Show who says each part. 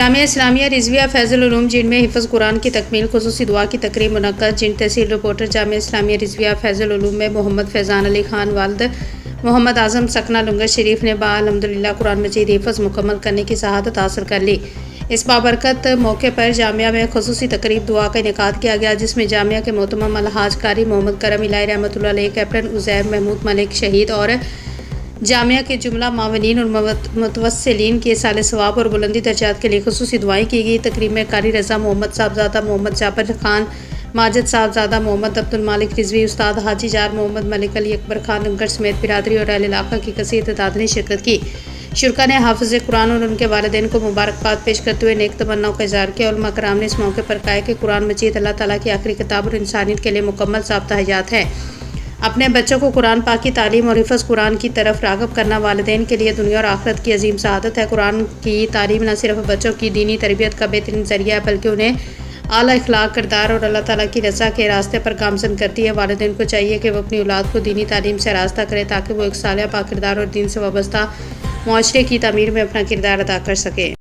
Speaker 1: جامعہ اسلامیہ رضویہ فیض العلوم جن میں حفظ قرآن کی تکمیل خصوصی دعا کی تقریب منعقد۔ جن تحصیل رپورٹر جامعہ اسلامیہ رضویہ فیض العلوم میں محمد فیضان علی خان والد محمد اعظم سکنہ لنگر شریف نے الحمدللہ قرآن مجید حفظ مکمل کرنے کی شہادت حاصل کر لی۔ اس بابرکت موقع پر جامعہ میں خصوصی تقریب دعا کا انعقاد کیا گیا، جس میں جامعہ کے محترم الحاج قاری محمد کرم الہی رحمۃ اللہ علیہ، کیپٹن عزیر محمود ملک شہید اور جامعہ کے جملہ معاونین اور متوسلین کے سال ثواب اور بلندی درجات کے لیے خصوصی دعائیں کی گئی۔ تقریب میں قاری رضا محمد صاحبزادہ، محمد جعفر خان ماجد صاحبزادہ، محمد عبد المالک رضوی، استاد حاجی جار محمد ملک علی اکبر خان لنگر سمیت برادری اور اہل علاقہ کی کثیر تعداد نے شرکت کی۔ شرکا نے حافظ قرآن اور ان کے والدین کو مبارکباد پیش کرتے ہوئے نیک تمناؤں کا اظہار کیا۔ علماء کرام نے اس موقع پر کہا کہ قرآن مجید اللہ تعالیٰ کی آخری کتاب اور انسانیت کے لیے مکمل ضابطہ حیات ہے۔ اپنے بچوں کو قرآن پاک کی تعلیم اور حفظ قرآن کی طرف راغب کرنا والدین کے لیے دنیا اور آخرت کی عظیم سعادت ہے۔ قرآن کی تعلیم نہ صرف بچوں کی دینی تربیت کا بہترین ذریعہ ہے، بلکہ انہیں اعلیٰ اخلاق، کردار اور اللہ تعالیٰ کی رضا کے راستے پر گامزن کرتی ہے۔ والدین کو چاہیے کہ وہ اپنی اولاد کو دینی تعلیم سے آراستہ کریں تاکہ وہ ایک صالح، پاک کردار اور دین سے وابستہ معاشرے کی تعمیر میں اپنا کردار ادا کر سکیں۔